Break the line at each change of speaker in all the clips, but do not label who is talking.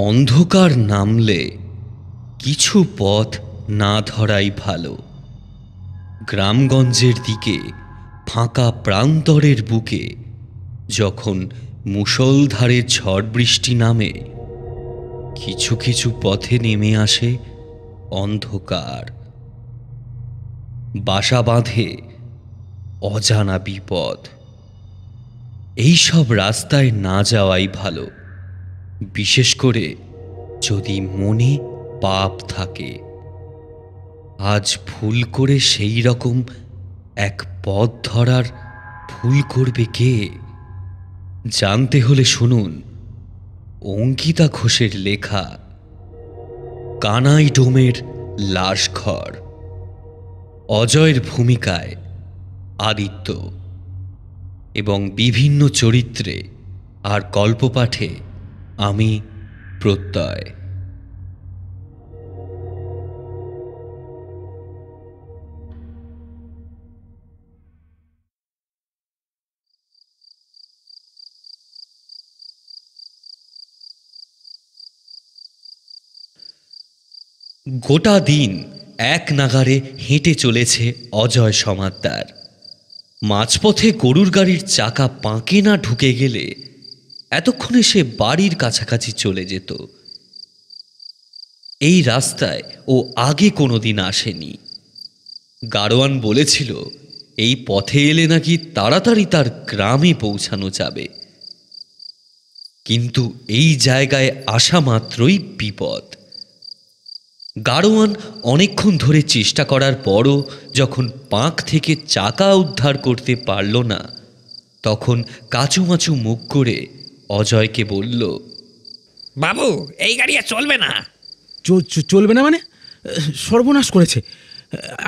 অন্ধকার নামলে কিছু পথ না ধরাই ভালো। গ্রামগঞ্জের দিকে ফাঁকা প্রান্তরের বুকে যখন মুষলধারে ঝড় বৃষ্টি নামে, কিছু কিছু পথে নেমে আসে অন্ধকার, বাসা বাঁধে অজানা বিপদ। এইসব রাস্তায় না যাওয়াই ভালো, বিশেষ করে যদি মনে পাপ থাকে। আজ ভুল করে সেই রকম এক পথ ধরার ভুল করবে কে? জানতে হলে শুনুন অঙ্কিতা ঘোষের লেখা কানাই ডোমের লাশঘর। অজয়ের ভূমিকায় আদিত্য এবং বিভিন্ন চরিত্রে আর গল্পপাঠে আমি প্রত্যয়। গোটা দিন এক নাগারে হেঁটে চলেছে অজয় সমাদ্দার। মাঝপথে গরুর গাড়ির চাকা পাঁকে না ঢুকে গেলে এতক্ষণে সে বাড়ির কাছাকাছি চলে যেত। এই রাস্তায় ও আগে কোনোদিন আসেনি। গাড়োয়ান বলেছিল এই পথে এলে নাকি তাড়াতাড়ি তার গ্রামে পৌঁছানো যাবে, কিন্তু এই জায়গায় আসা মাত্রই বিপদ। গাড়োয়ান অনেকক্ষণ ধরে চেষ্টা করার পরও যখন পাঁক থেকে চাকা উদ্ধার করতে পারল না, তখন কাচুমাচু মুখ করে অজয়কে বলল,
বাবু, এই গাড়ি আর চলবে না।
চলবে না মানে? সর্বনাশ করেছে।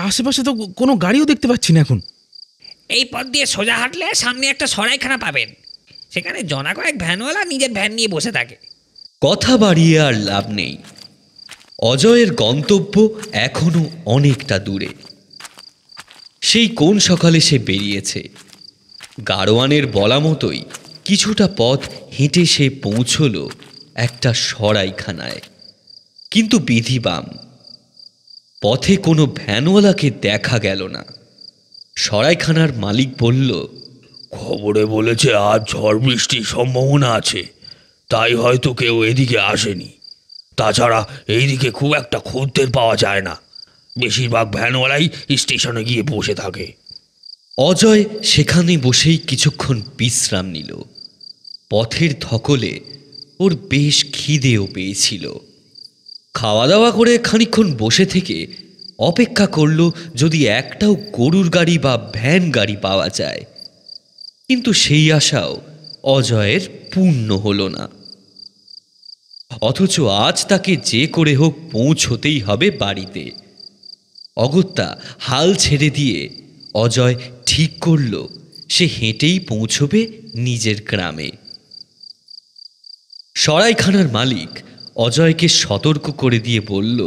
আশেপাশে তো কোনো গাড়িও দেখতে পাচ্ছি না এখন।
এই পথ দিয়ে সোজা হাঁটলে সামনে একটা সরাইখানা পাবেন, সেখানে জনা কয়েক ভ্যানওয়ালা নিজের ভ্যান নিয়ে বসে থাকে।
কথা বাড়িয়ে আর লাভ নেই। অজয়ের গন্তব্য এখনো অনেকটা দূরে। সেই কোন সকালে সে বেরিয়েছে। গাড়োয়ানের বলা মতোই কিছুটা পথ হেঁটে সে পৌঁছল একটা সরাইখানায়, কিন্তু বিধিবাম পথে কোনো ভ্যানওয়ালাকে দেখা গেল না। সরাইখানার মালিক বলল,
খবরে বলেছে আজ ঝড় বৃষ্টির সম্ভাবনা আছে, তাই হয়তো কেউ এদিকে আসেনি। তাছাড়া এইদিকে খুব একটা খদ্দের পাওয়া যায় না, বেশিরভাগ ভ্যানওয়ালাই স্টেশনে গিয়ে বসে থাকে।
অজয় সেখানে বসেই কিছুক্ষণ বিশ্রাম নিল। পথের ধকলে ওর বেশ খিদেও পেয়েছিল। খাওয়া দাওয়া করে খানিকক্ষণ বসে থেকে অপেক্ষা করল যদি একটাও গরুর গাড়ি বা ভ্যান গাড়ি পাওয়া যায়, কিন্তু সেই আশাও অজয়ের পূর্ণ হল না। অথচ আজ তাকে যে করে হোক পৌঁছতেই হবে বাড়িতে। অগত্যা হাল ছেড়ে দিয়ে অজয় ঠিক করল সে হেঁটেই পৌঁছবে নিজের গ্রামে। সরাইখানার মালিক অজয়কে সতর্ক করে দিয়ে বলল,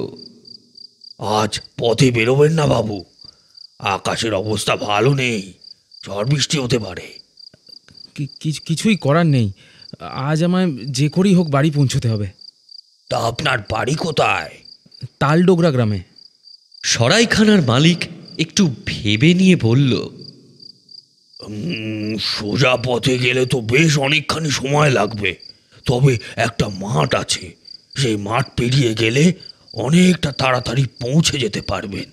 আজ পথে বেরোবেন না বাবু, আকাশের অবস্থা ভালো নেই, ঝড় বৃষ্টি হতে পারে।
কিছুই করার নেই, আজ আমায় যে করেই হোক বাড়ি পৌঁছতে হবে।
তা আপনার বাড়ি কোথায়?
তালডোগরা গ্রামে।
সরাইখানার মালিক একটু ভেবে নিয়ে বলল,
সোজা পথে গেলে তো বেশ অনেকখানি সময় লাগবে, তবে একটা মাঠ আছে, সেই মাঠ পেরিয়ে গেলে অনেকটা তাড়াতাড়ি পৌঁছে যেতে পারবেন।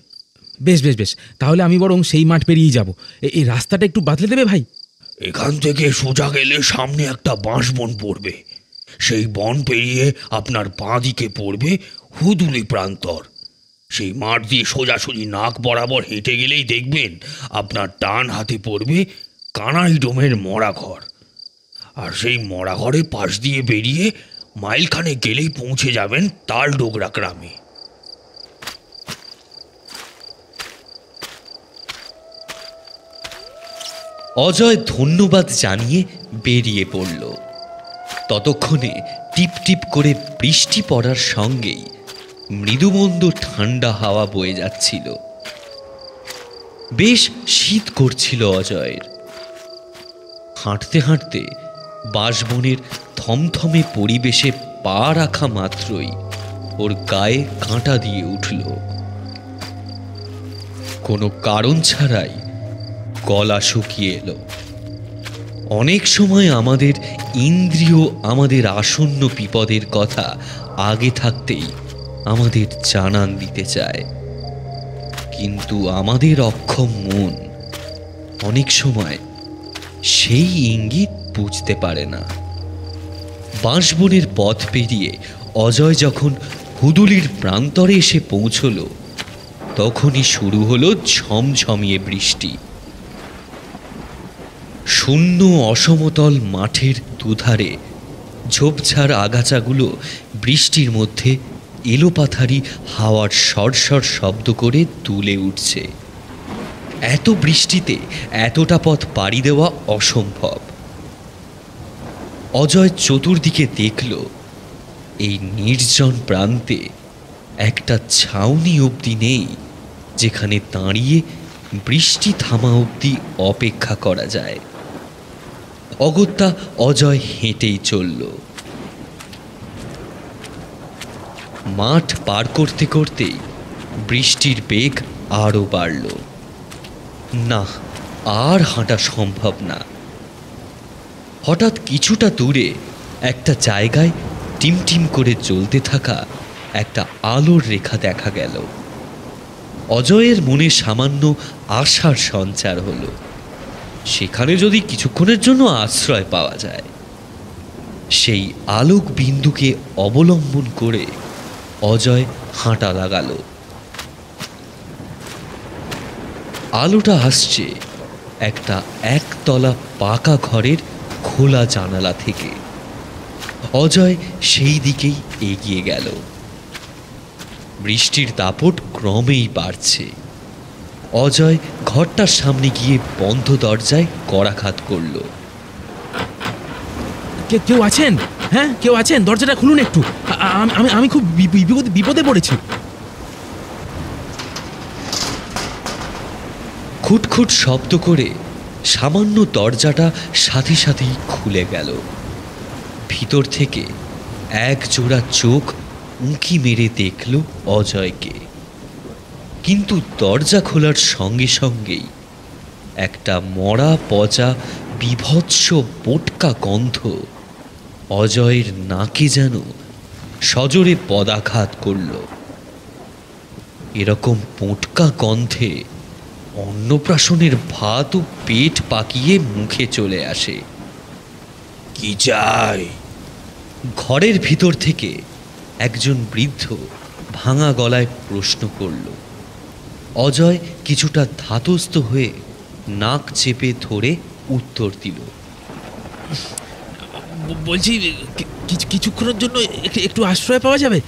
বেশ বেশ বেশ, তাহলে আমি বরং সেই মাঠ পেরিয়েই যাব। এই রাস্তাটা একটু বাতলে দেবে ভাই?
এখান থেকে সোজা গেলে সামনে একটা বাঁশ বন পড়বে, সেই বন পেরিয়ে আপনার বাঁ দিকে পড়বে হুদুলি প্রান্তর। সেই মাঠ দিয়ে সোজাসুজি নাক বরাবর হেঁটে গেলেই দেখবেন আপনার ডান হাতে পড়বে কানাই ডোমের মরাঘর, আর সেই মরাঘরের পাশ দিয়ে বেরিয়ে মাইলখানে গেলেই পৌঁছে যাবেন তালডোগরা গ্রামে।
অজয় ধন্যবাদ জানিয়ে বেরিয়ে পড়ল। ততক্ষণে টিপ টিপ করে বৃষ্টি পড়ার সঙ্গেই মৃদুমন্দ ঠান্ডা হাওয়া বয়ে যাচ্ছিল। বেশ শীত করছিল অজয়ের। হাঁটতে হাঁটতে বাঁশবনের থমথমে পরিবেশে পা রাখা মাত্রই ওর গায়ে কাঁটা দিয়ে উঠল। কোনো কারণ ছাড়াই গলা শুকিয়ে এলো। অনেক সময় আমাদের ইন্দ্রিয় আমাদের আসন্ন বিপদের কথা আগে থাকতেই আমাদের জানান দিতে চায়, কিন্তু আমাদের অক্ষম মন অনেক সময় সেই ইঙ্গিত বুঝতে পারে না। বাঁশবনের পথ পেরিয়ে অজয় যখন হুদুলির প্রান্তরে এসে পৌঁছল, তখনই শুরু হলো ঝমঝমিয়ে বৃষ্টি। শূন্য অসমতল মাঠের দুধারে ঝোপঝাড় আগাছাগুলো বৃষ্টির মধ্যে এলোপাথারি হাওয়ার সরসর শব্দ করে দুলে উঠছে। এত বৃষ্টিতে এতটা পথ পাড়ি দেওয়া অসম্ভব। অজয় চতুর্দিকে দেখল এই নির্জন প্রান্তে একটা ছাউনি অবধি নেই, যেখানে দাঁড়িয়ে বৃষ্টি থামা অবধি অপেক্ষা করা যায়। অগত্যা অজয় হেঁটেই চলল। মাঠ পার করতে করতেই বৃষ্টির বেগ আরও বাড়ল। না, আর হাঁটা সম্ভব না। হঠাৎ কিছুটা দূরে একটা জায়গায় টিমটিম করে জ্বলতে থাকা একটা আলোর রেখা দেখা গেল। অজয়ের মনে সামান্য আশার সঞ্চার হলো, সেখানে যদি কিছুক্ষণের জন্য আশ্রয় পাওয়া যায়। সেই আলোক বিন্দুকে অবলম্বন করে অজয় হাঁটা লাগালো। আলোটা আসছে একটা একতলা পাকা ঘরের খোলা জানালা থেকে। অজয় সেই দিকেই এগিয়ে গেল। বৃষ্টির দাপট ক্রমেই বাড়ছে। অজয় ঘরটার সামনে গিয়ে বন্ধ দরজায় করাঘাত করল।
কেউ আছেন? হ্যাঁ, কেউ আছেন? দরজাটা খুলুন একটু। আমি খুব বিপদে পড়েছি।
খুটখুট শব্দ করে সামান্য দরজাটা সাথে সাথেই খুলে গেল। ভিতর থেকে এক জোড়া চোখ উঁকি মেরে দেখল অজয়কে, কিন্তু দরজা খোলার সঙ্গে সঙ্গেই একটা মরা পচা বিভৎস বোটকা গন্ধ অজয়ের নাকে যেন সজোরে পদাঘাত করল। এরকম পোটকা গন্ধে অন্নপ্রাশনের ভাতও পেট পাকিয়ে মুখে চলে আসে।
কি চাই?
ঘরের ভিতর থেকে একজন বৃদ্ধ ভাঙা গলায় প্রশ্ন করল। অজয় কিছুটা ধাতস্থ হয়ে নাক চেপে ধরে উত্তর দিল।
বলছি, কিছুক্ষণের জন্য একটু আশ্রয় পাওয়া যাবে?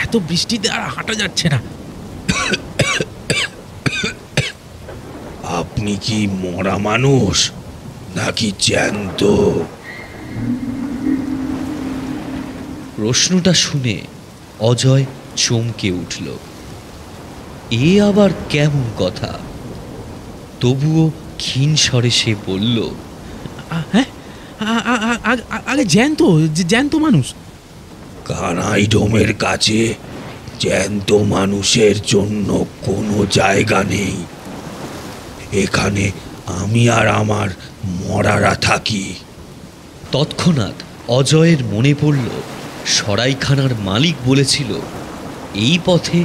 এত বৃষ্টিতে আর হাঁটা যাচ্ছে না।
আপনি কি মরা মানুষ নাকি জ্যান্ত?
প্রশ্নটা শুনে অজয় চমকে উঠল। এ আবার কেমন কথা? তবুও ক্ষীণ স্বরে সে বলল,
হ্যাঁ, আগে জ্যান্ত মানুষ।
কানাই ডোমের কাছে জ্যান্ত মানুষের জন্য কোনো জায়গা নেই। এখানে আমি আর আমার মরারা থাকি।
তৎক্ষণাৎ অজয়ের মনে পড়ল সরাইখানার মালিক বলেছিল এই পথে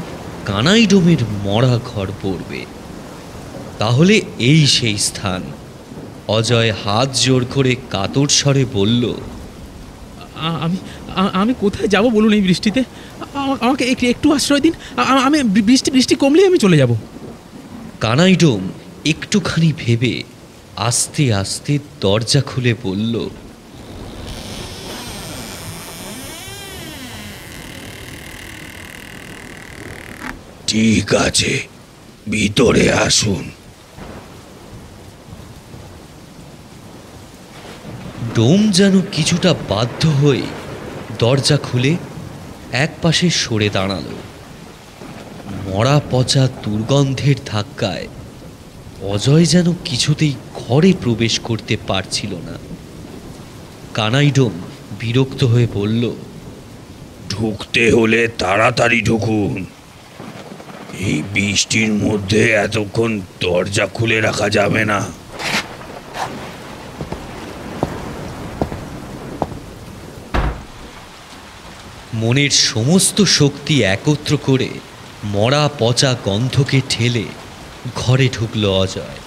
কানাইডোমের মরা ঘর পড়বে। তাহলে এই সেই স্থান। অজয় হাত জোর করে কাতর স্বরে বলল,
আমি কোথায় যাব বলুন এই বৃষ্টিতে? আমাকে একটু আশ্রয় দিন। আমি বৃষ্টি কমলেই আমি চলে যাব।
কানাইডোম একটুখানি ভেবে আস্তে আস্তে দরজা খুলে বলল,
ঠিক আছে, ভিতরে আসুন।
ডোম যেন কিছুটা বাধ্য হয়ে দরজা খুলে এক পাশে সরে দাঁড়ালো। মরা পচা দুর্গন্ধের ধাক্কায় অজয় যেন কিছুতেই ঘরে প্রবেশ করতে পারছিল না। কানাইডোম বিরক্ত হয়ে বলল,
ঢুকতে হলে তাড়াতাড়ি ঢুকুন। এই বৃষ্টির মধ্যে এতক্ষণ দরজা খুলে রাখা যাবে না।
মনের সমস্ত শক্তি একত্র করে মরা পচা গন্ধকে ঠেলে ঘরে ঢুকল অজয়।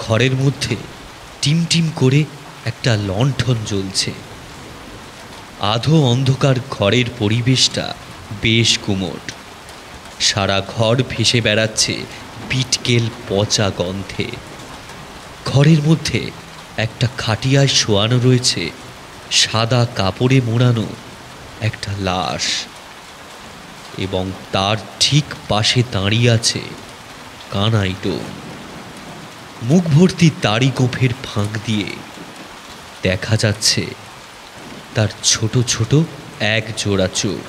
ঘরের মধ্যে টিমটিম করে একটা লণ্ঠন জ্বলছে। আধো অন্ধকার ঘরের পরিবেশটা বেশ গুমোট। সারা ঘর ভেসে বেড়াচ্ছে পিটকেল পচা গন্ধে। ঘরের মধ্যে একটা খাটিয়ায় শোয়ানো রয়েছে সাদা কাপড়ে মোড়ানো একটা লাশ, এবং তার ঠিক পাশে দাঁড়িয়ে আছে কানাইটো। মুখ ভর্তি দাড়ি গোঁফের ফাঁক দিয়ে দেখা যাচ্ছে তার ছোট ছোট এক জোড়া চোখ।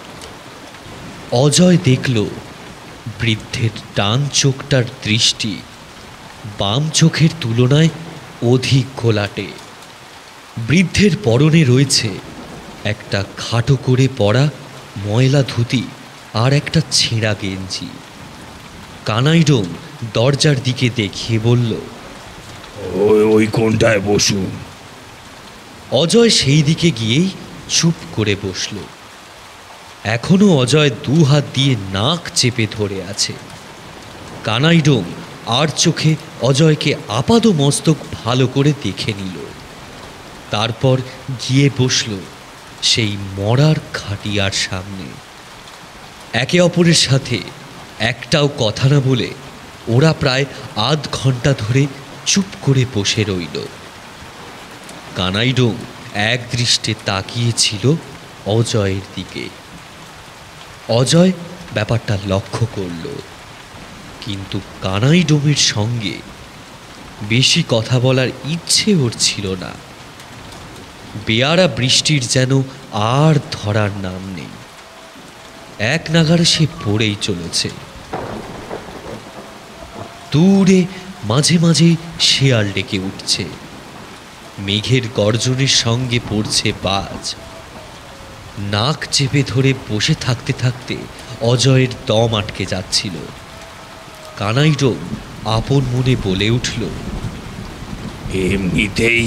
অজয় দেখল বৃদ্ধের ডান চোখটার দৃষ্টি বাম চোখের তুলনায় অধিক ঘোলাটে। বৃদ্ধের পরনে রয়েছে একটা খাটো করে পরা ময়লা ধুতি আর একটা ছেঁড়া গেঞ্জি। কানাইডোম দরজার দিকে দেখিয়ে বলল,
ওই কোনটায় বসুন।
অজয় সেই দিকে গিয়েই চুপ করে বসল। এখনো অজয় দু হাত দিয়ে নাক চেপে ধরে আছে। কানাইডোম আর চোখে অজয়কে আপাদমস্তক ভালো করে দেখে নিল। তারপর গিয়ে বসল সেই মরার খাটিয়ার সামনে। একে অপরের সাথে একটাও কথা না বলে ওরা প্রায় আধ ঘন্টা ধরে চুপ করে বসে রইল। কানাইডোম এক দৃষ্টে তাকিয়েছিল অজয়ের দিকে। অজয় ব্যাপারটা লক্ষ্য করল, কিন্তু কানাইডোমের সঙ্গে বেশি কথা বলার ইচ্ছে ওর ছিল না। বেয়ারা বৃষ্টির যেন আর ধরার নাম নেই। এক নাগাড়ে সে পড়েই চলেছে। দূরে মাঝে মাঝে শেয়াল ডেকে উঠছে। মেঘের গর্জনের সঙ্গে পড়ছে বাজ। নাক চেপে ধরে বসে থাকতে থাকতে অজয়ের দম আটকে যাচ্ছিল। কানাইডোম আপন মনে বলে উঠল,
এমনিতেই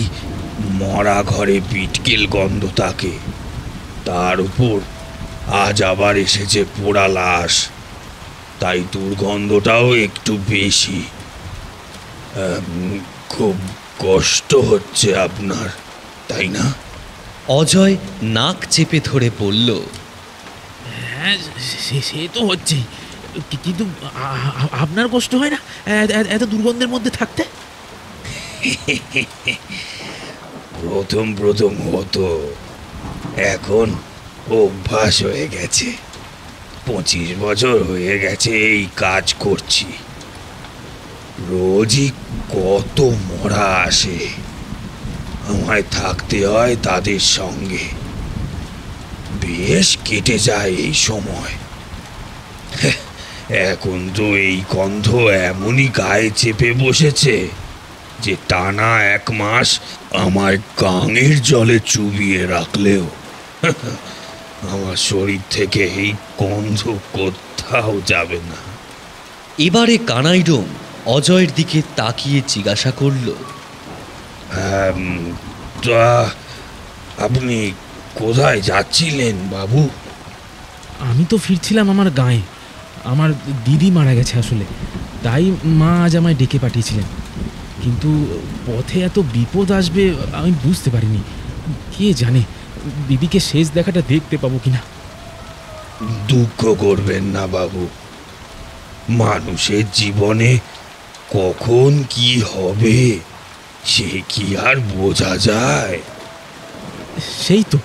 মরা ঘরে পিটকেল গন্ধ থাকে, তার উপর আজ আবার এসেছে পোড়া লাশ, তাই দুর্গন্ধটাও একটু বেশি। খুব কষ্ট হচ্ছে আপনার, তাই না?
অজয় নাক চেপে ধরে বলল,
হ্যাঁ, সে তো হচ্ছেই, কিন্তু আপনার কষ্ট হয় না এত দুর্গন্ধের মধ্যে থাকতে?
প্রথম প্রথম হতো, এখন অভ্যাস হয়ে গেছে। 25 বছর হয়ে গেছে এই কাজ করছি। রোজই কত মরা আসে, আমায় থাকতে হয় তাদের সঙ্গে। বেশ কেটে যায় এই সময়। এখন তো এই গন্ধ এমনই গায়ে চেপে বসেছে যে টানা 1 মাস আমার গাঙের জলে চুবিয়ে রাখলেও আমার শরীর থেকে এই গন্ধ কোথাও যাবে না।
এবারে কানাইডোম অজয়ের দিকে তাকিয়ে জিজ্ঞাসা করল,
তা আপনি কোথায় যাচ্ছিলেন বাবু?
আমি তো ফিরছিলাম আমার গাঁয়ে। আমার দিদি মারা গেছে আসলে, তাই মা আজ আমায় ডেকে পাঠিয়েছিলেন। কিন্তু পথে এত বিপদ আসবে আমি বুঝতে পারিনি। কে জানে দিদিকে শেষ দেখাটা দেখতে পাবো কিনা।
দুঃখ করবেন না বাবু, মানুষের জীবনে কখন কি হবে সে কি আর বোঝা যায়?
সেই তো,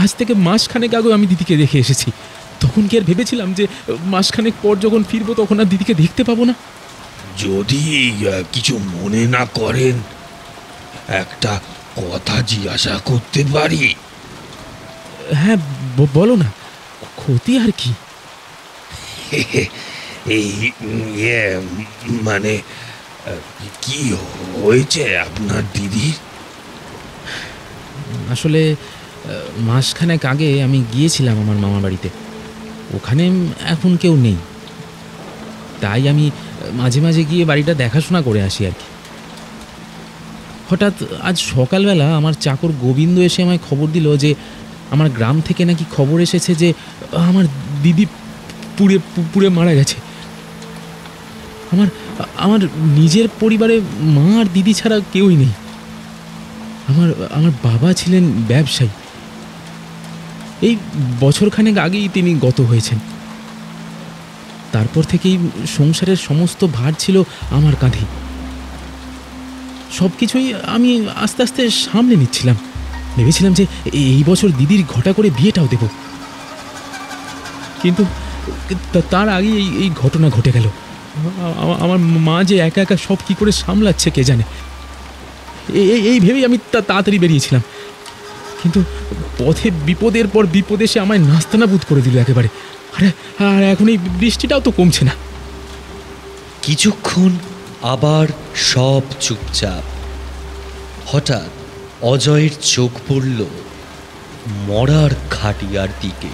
আজ থেকে মাসখানেক আগে আমি দিদিকে দেখে এসেছি। তখন কি আর ভেবেছিলাম যে মাসখানেক পর যখন ফিরবো তখন আর দিদিকে দেখতে পাবো না?
যদি কিছু মনে না করেন, একটা কথা জিজ্ঞাসা করতে পারি?
হ্যাঁ, বলো না, ক্ষতি আর কি?
এই মানে কি হয়েছে আপনার দিদির?
আসলে মাসখানেক আগে আমি গিয়েছিলাম আমার মামা বাড়িতে। ওখানে এখন কেউ নেই, তাই আমি মাঝে মাঝে গিয়ে বাড়িটা দেখাশোনা করে আসি আর কি। হঠাৎ আজ সকালবেলা আমার চাকর গোবিন্দ এসে আমায় খবর দিল যে আমার গ্রাম থেকে নাকি খবর এসেছে যে আমার দিদি পুড়ে পুড়ে মারা গেছে। আমার আমার নিজের পরিবারে মা আর দিদি ছাড়া কেউই নেই। আমার আমার বাবা ছিলেন ব্যবসায়ী। এই বছরখানেক আগেই তিনি গত হয়েছেন। তারপর থেকেই সংসারের সমস্ত ভার ছিল আমার কাঁধে। সব কিছুই আমি আস্তে আস্তে সামলে নিচ্ছিলাম। ভেবেছিলাম যে এই বছর দিদির ঘটা করে বিয়েটাও দেব, কিন্তু তার আগে এই ঘটনা ঘটে গেল। আমার মা যে একা একা সব কী করে সামলাচ্ছে কে জানে। এই ভেবেই আমি তাড়াতাড়ি বেরিয়েছিলাম, কিন্তু পথে বিপদের পর বিপদ এসে আমায় নাস্তানাবুদ করে দিল একেবারে। আর এখন এই বৃষ্টিটাও তো কমছে না।
কিছুক্ষণ আবার সব চুপচাপ। হঠাৎ অজয়ের চোখ পড়ল মরার খাটিয়ার দিকে।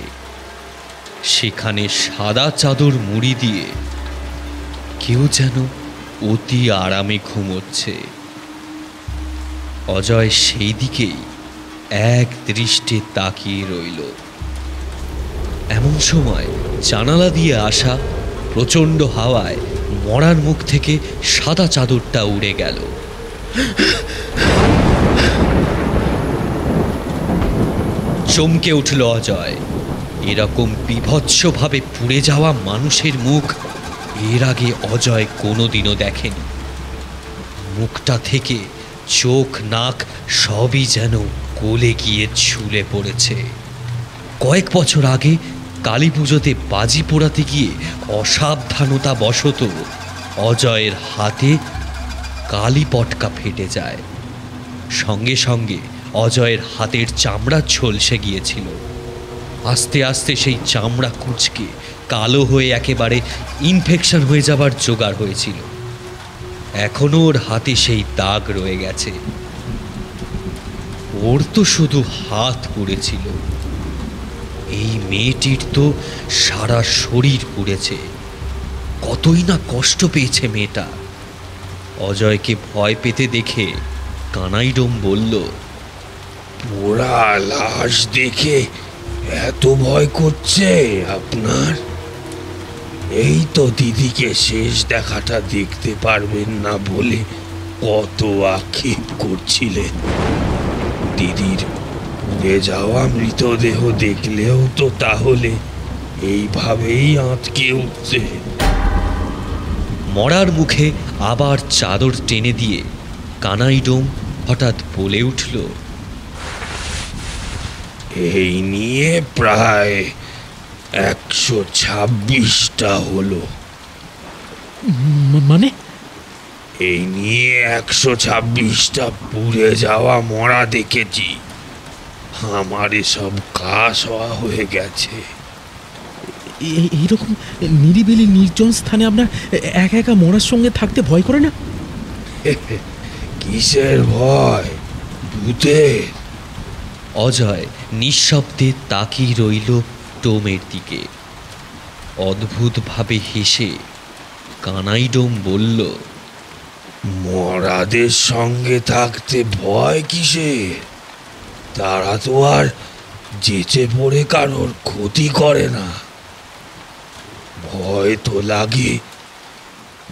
সেখানে সাদা চাদর মুড়ি দিয়ে কেউ যেন অতি আরামে ঘুমোচ্ছে। অজয় সেই দিকেই এক দৃষ্টে তাকিয়ে রইল। এমন সময় জানালা দিয়ে আসা প্রচণ্ড হাওয়ায় মরার মুখ থেকে সাদা চাদরটা উড়ে গেল। চমকে উঠল অজয়। এরকম বীভৎসভাবে পুড়ে যাওয়া মানুষের মুখ এর আগে অজয় কোনোদিনও দেখেনি। মুখটা থেকে চোখ নাক সবই যেন গলে গিয়ে ঝুলে পড়েছে। কয়েক বছর আগে কালী পুজোতে বাজি পোড়াতে গিয়ে অসাবধানতা বশত অজয়ের হাতে কালী পটকা ফেটে যায়। সঙ্গে সঙ্গে অজয়ের হাতের চামড়া ঝলসে গিয়েছিল। আস্তে আস্তে সেই চামড়া কুঁচকে কালো হয়ে একেবারে ইনফেকশন হয়ে যাবার জোগাড় হয়েছিল। এখনো ওর হাতে সেই দাগ রয়ে গেছে। ওর তো শুধু হাত পুড়েছিল, এই মেয়েটির তো সারা শরীর পুড়েছে। কতই না কষ্ট পেয়েছে মেয়েটা। অজয়কে ভয় পেতে দেখে কানাইডোম বলল,
পোড়া লাশ দেখে এত ভয় করছে আপনার? এই তো দিদিকে শেষ দেখাটা দেখতে পারবেন না বলে কত আক্ষেপ করছিলেন। দিদির পুড়ে যাওয়া মৃতদেহ দেখলেও তো তাহলে এইভাবেই আঁতকে উঠছে।
মরার মুখে আবার চাদর টেনে দিয়ে কানাইডোম হঠাৎ বলে উঠল,
এই নিয়ে প্রায় 126টা হলো।
মানে
এই নিয়ে 126টা পুড়ে যাওয়া মরা দেখেছি। আমার এসব কাশ হয়ে গেছে।
এইরকম নিরিবিলি নির্জন স্থানে আপনার একা একা মরার সঙ্গে থাকতে ভয় করে না?
কিসের ভয়? ভূতের?
অজয় নিঃশব্দে তাকিয়ে রইল টোমের দিকে। অদ্ভুতভাবে হেসে কানাইডোম বলল,
মরাদের সঙ্গে থাকতে ভয় কিসের? তারা তো আর যেচে পড়ে কারোর ক্ষতি করে না। ভয় তো লাগে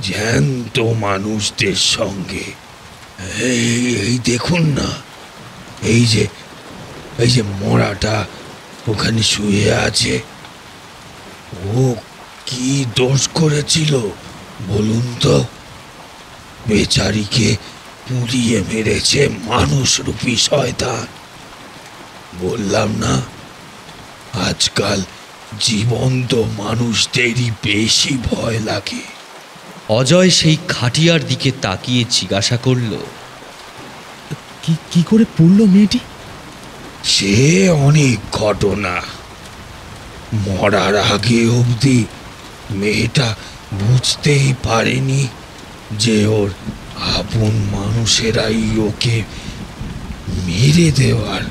জ্যান্ত মানুষদের সঙ্গে। এই এই দেখুন না, এই যে মরাটা ওখানে শুয়ে আছে, ও কি দোষ করেছিল বলুন তো? বেচারিকে পুড়িয়ে মেরেছে মানুষরূপী শয়তান। বললাম না, আজকাল জীবন্ত মানুষদেরই বেশি ভয় লাগে।
অজয় সেই খাটিয়ার দিকে তাকিয়ে জিজ্ঞাসা করল,
কি করে পড়লো মেয়েটি?
সে অনেক ঘটনা। মরার আগে অবধি মেয়েটা বুঝতেই পারেনি যে ওর আপন মানুষেরাই ওকে মেরে দেওয়ার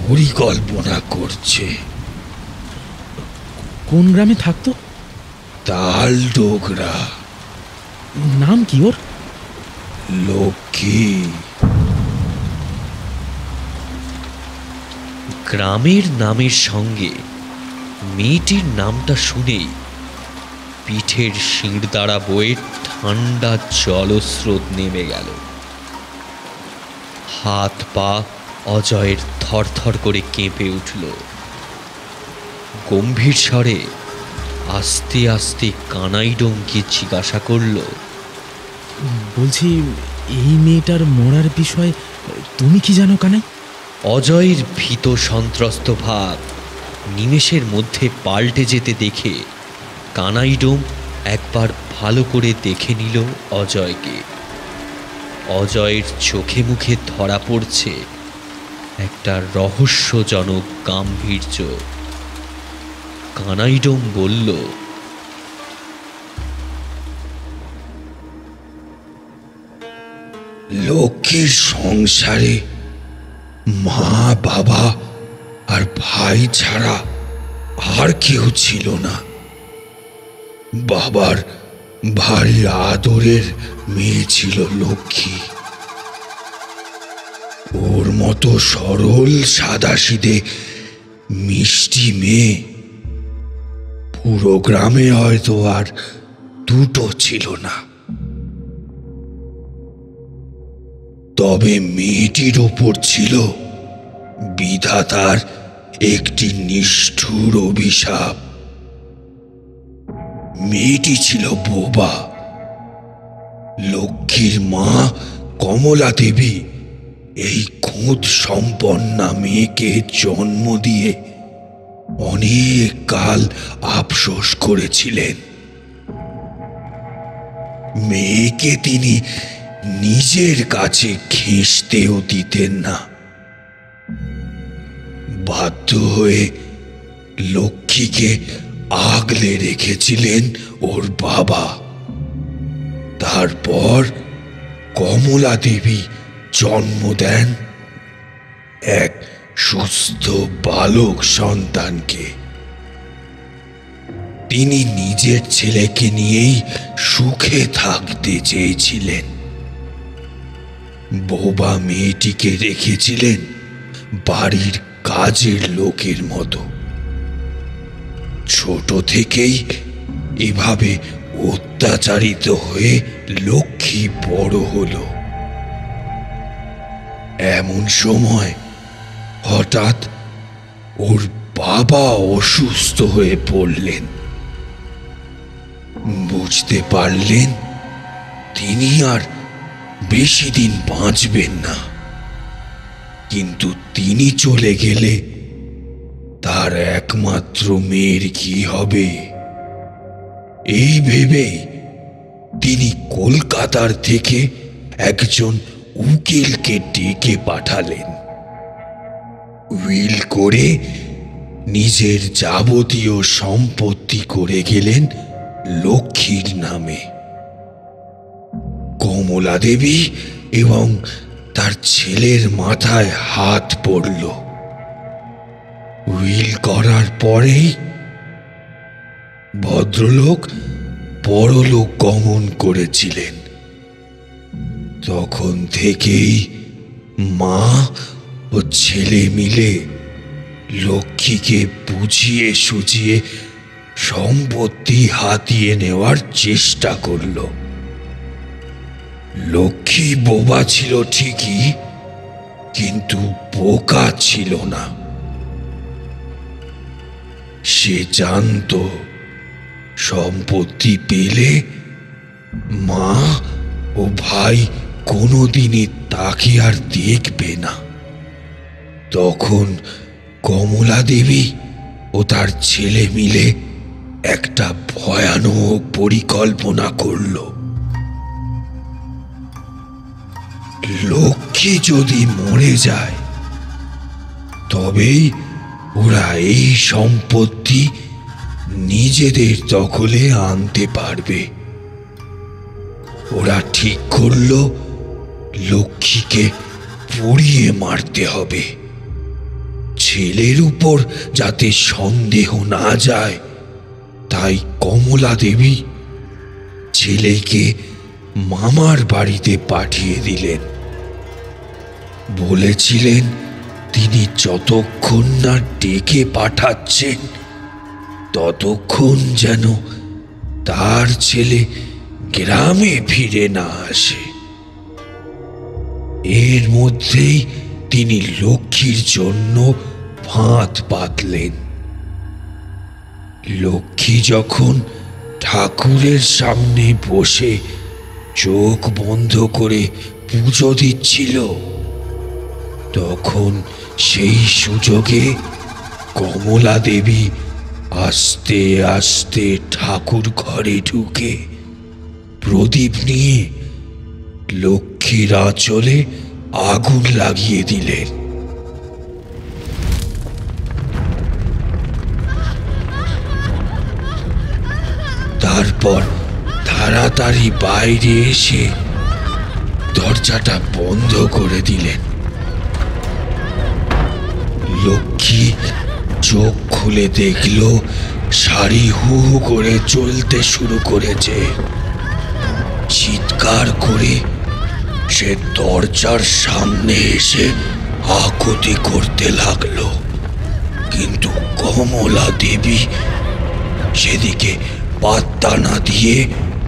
পরিকল্পনা করছে।
কোন গ্রামে থাকতো?
তালডোগরা।
নাম কি ওর?
লক্ষ্মী।
গ্রামের নামের সঙ্গে মেয়েটির নামটা শুনেই পিঠের শিরদাঁড়া বয়ে ঠান্ডা জলস্রোত নেমে গেল। হাত পা অজয়ের থরথর করে কেঁপে উঠল। গম্ভীর স্বরে আস্তে আস্তে কানাইডোমকে জিজ্ঞাসা করল,
বলছি, এই মেয়েটার মরার বিষয়ে তুমি কি জানো কানাই?
অজয়ের ভীত সন্ত্রস্ত ভাব নিমেষের মধ্যে পাল্টে যেতে দেখে কানাইডোম একবার ভালো করে দেখে নিল অজয়কে। অজয়ের চোখে মুখে ধরা পড়ছে একটা রহস্যজনক গাম্ভীর্য। কানাইডোম বলল,
লক্ষ্মীর সংসারে মা, বাবা আর ভাই ছাড়া আর কেউ ছিল না। বাবার ভারী আদরের মেয়ে ছিল লক্ষ্মী। ওর মতো সরল সাদাসিধে মিষ্টি মেয়ে পুরো গ্রামে হয়তো আর দুটো ছিল না। তবে মেয়েটির ওপর ছিল বিধাতার একটি নিষ্ঠুর অভিশাপ। মেয়েটি ছিল বোবা। লক্ষ্মীর মা কমলা দেবী এই খুঁত সম্পন্না মেয়েকে জন্ম দিয়ে অনেক কাল আফসোস করেছিলেন। মেয়েকে তিনি নিজের কাছে ঘেঁষতেও দিতেন না। বাধ্য হয়ে লক্ষ্মীকে আগলে রেখেছিলেন ওর বাবা। তারপর কমলা দেবী জন্ম দেন এক সুস্থ বালক সন্তানকে। তিনি নিজের ছেলেকে নিয়েই সুখে থাকতে চেয়েছিলেন। বোবা মেয়েটিকে রেখেছিলেন বাড়ির কাজের লোকের মতো। ছোট থেকেই এভাবে অত্যাচারিত হয়ে লক্ষ্মী বড় হলো। এমন সময় হঠাৎ ওর বাবা অসুস্থ হয়ে পড়লেন। বুঝতে পারলেন তিনি আর বেশি দিন বাঁচবেন না। কিন্তু তিনি চলে গেলে তার একমাত্র মেয়ের কি হবে, এই ভেবেই তিনি কলকাতার থেকে একজন উকিলকে ডেকে পাঠালেন। উইল করে নিজের যাবতীয় সম্পত্তি করে গেলেন লক্ষ্মীর নামে। কমলা দেবী এবং তার ছেলের মাথায় হাত পড়ল। উইল করার পরেই ভদ্রলোক পরলোক গমন করেছিলেন। তখন থেকেই মা ও ছেলে মিলে লক্ষ্মীকে বুঝিয়ে সুঝিয়ে সম্পত্তি হাতিয়ে নেওয়ার চেষ্টা করল। লক্ষ্মী বোবা ছিল ঠিকই, কিন্তু বোকা ছিল না। সে জানতো সম্পত্তি পেলে মা ও ভাই কোনোদিনই তাকে আর দেখবে না। তখন কমলা দেবী ও তার ছেলে মিলে একটা ভয়ানক পরিকল্পনা করল। লক্ষ্মী যদি মরে যায় তবেই ওরা এই সম্পত্তি নিজেদের দখলে আনতে পারবে। ওরা ঠিক করল লক্ষ্মীকে পুড়িয়ে মারতে হবে। ছেলের উপর যাতে সন্দেহ না যায়, তাই কমলা দেবী ছেলেকে মামার বাড়িতে পাঠিয়ে দিলেন। বলেছিলেন তিনি যতক্ষণ না ডেকে পাঠাচ্ছেন ততক্ষণ যেন তার ছেলে গ্রামে ফিরে না আসে। এর মধ্যেই তিনি লক্ষ্মীর জন্য ফাঁদ পাতলেন। লক্ষ্মী যখন ঠাকুরের সামনে বসে চোখ বন্ধ করে পুজো দিচ্ছিল, তখন সেই সুযোগে কমলা দেবী আস্তে আস্তে ঠাকুর ঘরে ঢুকে প্রদীপ নিয়ে লক্ষ্মীর আঁচলে আগুন লাগিয়ে দিলেন। তারপর তাড়াতাড়ি বাইরে এসে দরজাটা বন্ধ করে দিলেন। লক্ষ্মী চোখ খুলে দেখল শাড়ি হু হু করে জ্বলতে শুরু করেছে। চিৎকার করে সে দরজার সামনে এসে আকুতি করতে লাগলো, কিন্তু কমলা দেবী সেদিকে পাত্তা না দিয়ে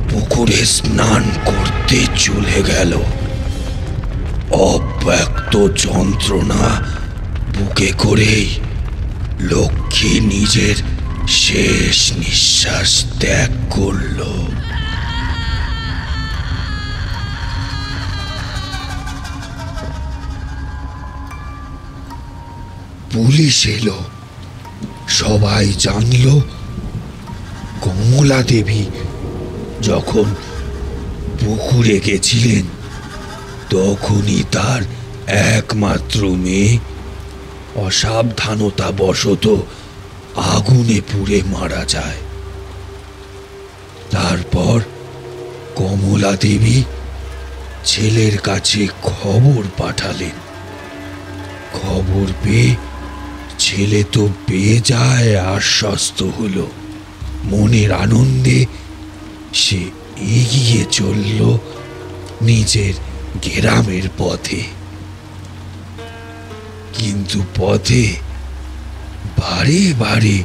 পুকুরে স্নান করতে চলে গেল। অব্যক্ত যন্ত্রণা বুকে করেই লক্ষ্মী নিজের শেষ নিঃশ্বাস ত্যাগ করল। পুলিশ এলো। সবাই জানল কমলা দেবী যখন পুকুরে গেছিলেন তখনই তার একমাত্র মেয়ে অসাবধানতা বশত আগুনে পুড়ে মারা যায়। তারপর কমলা দেবী ছেলের কাছে খবর পাঠালেন। খবর পেয়ে ছেলে তো বেজায় আশ্বস্ত হলো। মনের আনন্দে সে এগিয়ে চলল নিজের গ্রামের পথে। কিন্তু পথে বারে বারে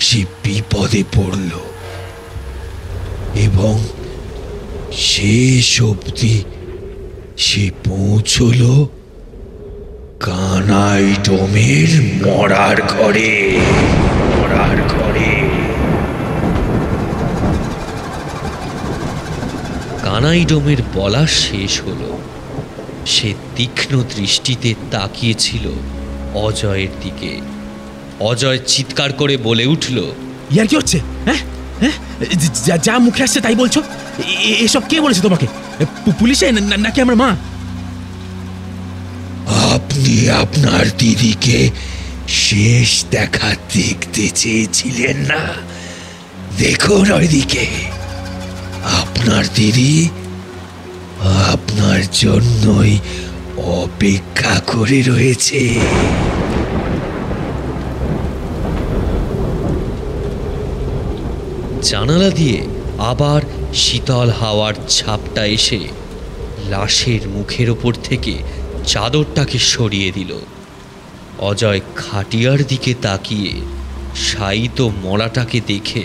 সে বিপদে পড়ল এবং শেষ অবধি সে পৌঁছল কানাই ডোমের মরার ঘরে।
কানাই ডোমের বলা শেষ হলো। সে তীক্ষ্ণ দৃষ্টিতে তাকিয়েছিল অজয়ের দিকে। অজয় চিৎকার করে বলে উঠল,
ইয়ার কি হচ্ছে? হ্যাঁ হ্যাঁ, যা মুখে আসছে তাই বলছো? এসব কে বলেছে তোমাকে? পুলিশে নাকি আমার মা?
আপনি আপনার দিদিকে শেষ দেখা দেখতে চেয়েছিলেন না? দেখুন ওইদিকে, আপনার দিদি আপনার জন্যই অপেক্ষা করে রয়েছে।
জানালা দিয়ে আবার শীতল হাওয়ার ঝাপটা এসে লাশের মুখের ওপর থেকে চাদরটাকে সরিয়ে দিল। অজয় খাটিয়ার দিকে তাকিয়ে শায়িত মরাটাকে দেখে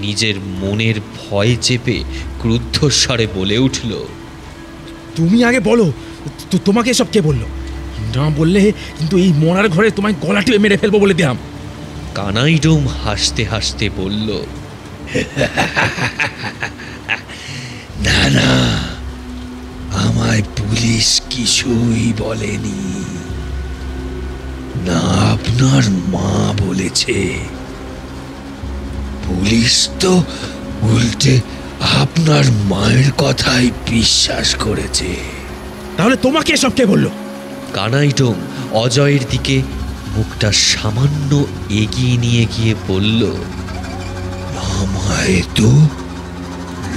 নিজের মনের ভয় চেপে ক্রুদ্ধস্বরে বলে উঠল,
তুমি আগে বলো, তোমাকে এসব কে বললো? না বললে কিন্তু এই মরার ঘরে তোমায় গলা টিপে মেরে ফেলবো বলে দিলাম।
কানাই ডোম হাসতে হাসতে বলল,
না না, আমায় পুলিশ কিছুই বলেনি, না আপনার মা বলেছে। পুলিশ তো উল্টে আপনার মায়ের কথাই বিশ্বাস করেছে।
তাহলে তোমাকে এসব কে বললো?
কানাই ডোম অজয়ের দিকে মুখটা সামান্য এগিয়ে নিয়ে গিয়ে বলল,
আমায় তো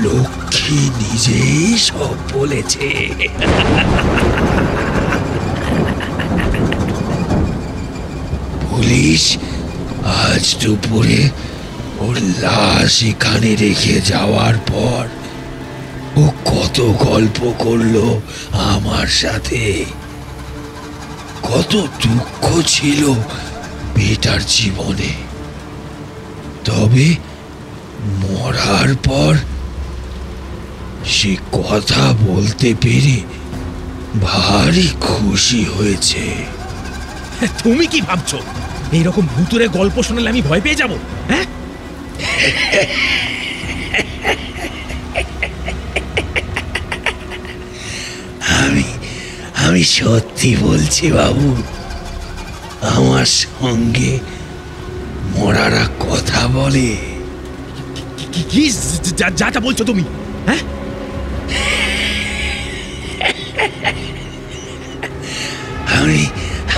লক্ষ্মী নিজেই সব বলেছে। পুলিশ আজ দুপুরে ওর লাশ এখানে রেখে যাওয়ার পর ও কত গল্প করলো আমার সাথে, কত দুঃখ ছিল মেয়েটার জীবনে। তবে মরার পর সে কথা বলতে পেরে ভারী খুশি হয়েছে।
তুমি কি ভাবছো এইরকম ভুতুরে গল্প শোনালে আমি ভয় পেয়ে যাব? হ্যাঁ,
আমি সত্যি বলছি বাবু, আমার সঙ্গে মরারা কথা বলে।
কি যা যা বলছো তুমি? হ্যাঁ,
আমি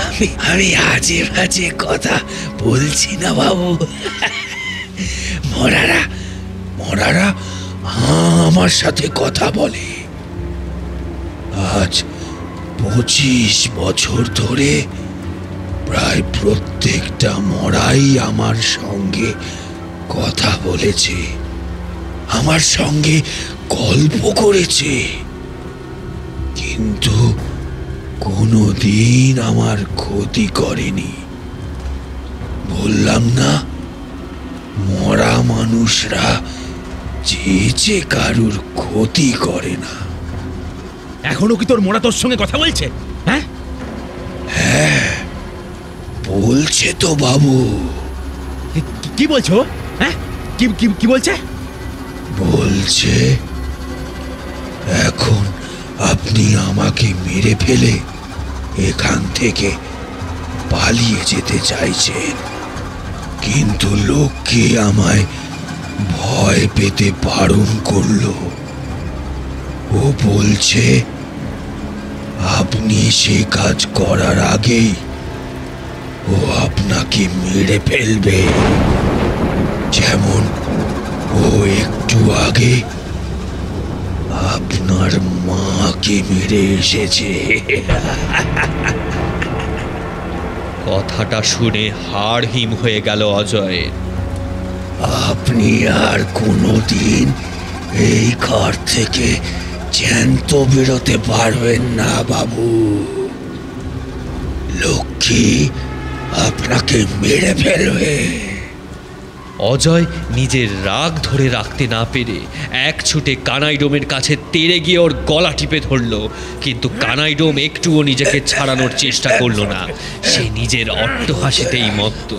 আমি আমি আজে বাজে কথা বলছি না বাবু। মরারা মরারা আমার সাথে কথা বলে। আজ 25 বছর ধরে প্রায় প্রত্যেকটা মরাই আমার সঙ্গে কথা বলেছে, আমার সঙ্গে গল্প করেছে, কিন্তু কোনোদিন আমার ক্ষতি করেনি। বললাম না, মরা মানুষরা যে কারুর ক্ষতি করে না।
এখনো কি তোর মোড়া তোর সঙ্গে কথা বলছে? হ্যাঁ,
বলছে তো বাবু।
কি বলছো? হ্যাঁ, কি বলছে?
বলছে এখন আপনি আমাকে মেরে ফেলে এখান থেকে পালিয়ে যেতে চাইছেন, কিন্তু লোককে আমায় ভয় পেতে বারণ করলো। ও বলছে আপনি সে কাজ করার আগেই ও আপনাকে মেরে ফেলবে, যেমন ও একটু আগে আপনার মাকে মেরে এসেছে।
কথাটা শুনে হাড় হিম হয়ে গেল অজয়ের।
আপনি আর কোনোদিন এই ঘর থেকে জ্যান্ত বেরোতে পারবেন না বাবু। লক্ষ্মী আপনাকে মেরে ফেলবে।
অজয় নিজের রাগ ধরে রাখতে না পেরে এক ছুটে কানাইডোমের কাছে তেড়ে গিয়ে ওর গলা টিপে ধরল, কিন্তু কানাইডোম একটুও নিজেকে ছাড়ানোর চেষ্টা করলো না। সে নিজের অট্টহাসিতেই মত্ত।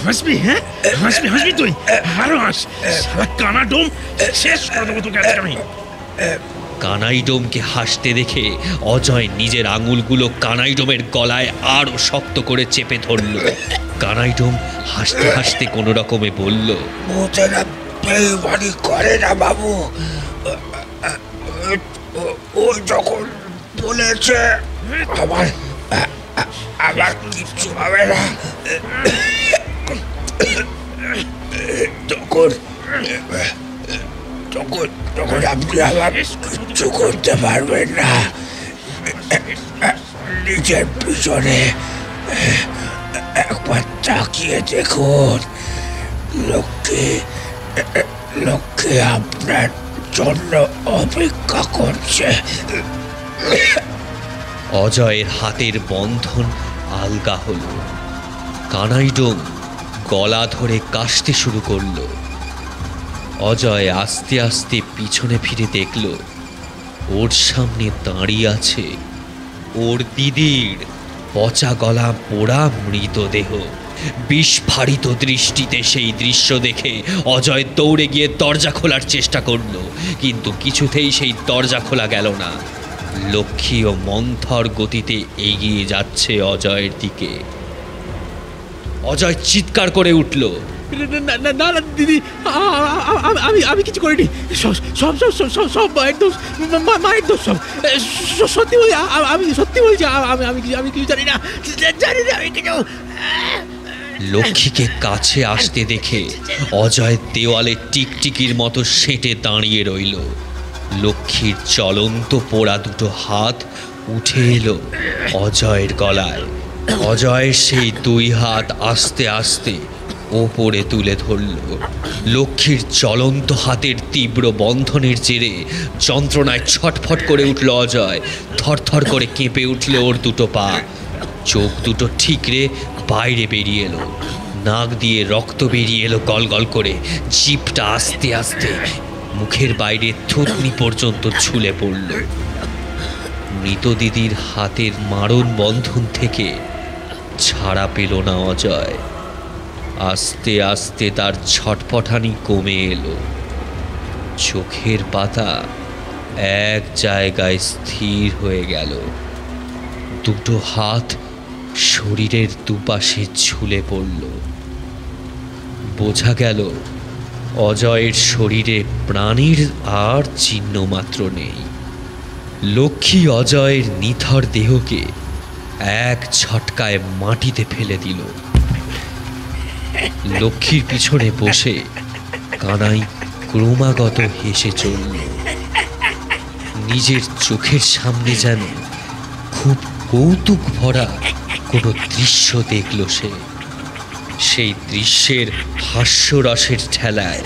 হাসবি? হ্যাঁ, হাসবি তুই? আরো হাস, শালা কানাডোম, শেষ করে দেবো তোকে আজকে আমি।
কানাইডোমকে হাসতে দেখে অজয় নিজের আঙুলগুলো কানাইডোমের গলায় আরো শক্ত করে চেপে ধরল। কানাইডোম হাসতে হাসতে কোনো রকমে বলল,
ভূতেরা বেইমানি করে না বাবু। ও যখন বলেছে আমার আমার কিচ্ছু হবে না, তখন তখন তখন আপনি আমার কিচ্ছু করতে পারবেন না। নিজের পিছনে একবার তাকিয়ে দেখুন, লোককে আপনার জন্য অপেক্ষা করছে।
অজয়ের হাতের বন্ধন আলগা হলো। কানাইডোম গলা ধরে কাশতে শুরু করলো। অজয় আস্তে আস্তে পিছনে ফিরে দেখল ওর সামনে দাঁড়িয়ে আছে ওর দিদির পচা গলা পোড়া মৃতদেহ। বিস্ফারিত দৃষ্টিতে সেই দৃশ্য দেখে অজয় দৌড়ে গিয়ে দরজা খোলার চেষ্টা করল, কিন্তু কিছুতেই সেই দরজা খোলা গেল না। লক্ষ্মী ও মন্থর গতিতে এগিয়ে যাচ্ছে অজয়ের দিকে। অজয় চিৎকার করে উঠল,
না দিদি, আমি কিছু করিনি। সব মায়ের দোষ, মায়ের দোষ সব। সত্যি বলি, আমি সত্যি বলছি, আমি কিছু জানি না আমি কিছু।
লক্ষ্মীকে কাছে আসতে দেখে অজয় দেওয়ালে টিকটিকির মতো সেঁটে দাঁড়িয়ে রইল। লক্ষ্মীর চলন্ত পোড়া দুটো হাত উঠে এলো অজয়ের গলায়। অজয়ের সেই দুই হাত আস্তে আস্তে ওপরে তুলে ধরল। লক্ষ্মীর চলন্ত হাতের তীব্র বন্ধনের জেরে যন্ত্রণায় ছটফট করে উঠল অজয়। থরথর করে কেঁপে উঠল ওর দুটো পা। চোখ দুটো ঠিকরে বাইরে বেরিয়ে এলো। নাক দিয়ে রক্ত বেরিয়ে এলো গলগল করে। জিভটা আস্তে আস্তে মুখের বাইরে থুতনি পর্যন্ত ঝুলে পড়ল। মৃত দিদির হাতের মারণ বন্ধন থেকে ছাড়া পেল না অজয়। আস্তে আস্তে তার ছটফটানি কমে এলো। চোখের পাতা এক জায়গায় স্থির হয়ে গেল। দুটো হাত শরীরের দুপাশে ঝুলে পড়ল। বোঝা গেল অজয়ের শরীরে প্রাণীর আর চিহ্ন মাত্র নেই। লক্ষ্মী অজয়ের নিথর দেহকে এক ঝটকায় মাটিতে ফেলে দিল। লক্ষ্মীর পিছনে বসে কানাই ক্রমাগত হেসে চলল। নিজের চোখের সামনে যেন খুব কৌতুক ভরা কোনো দৃশ্য দেখল সে। সেই দৃশ্যের হাস্যরসের ঠেলায়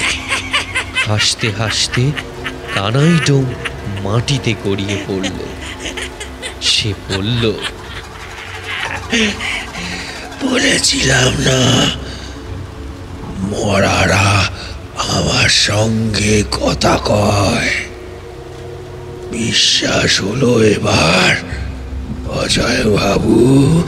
হাসতে হাসতে কানাই ডোম মাটিতে গড়িয়ে পড়ল। সে বলল,
বলেছিলাম না মরারা আমার সঙ্গে কথা কয়। বিশ্বাস হলো এবার অজয় বাবু?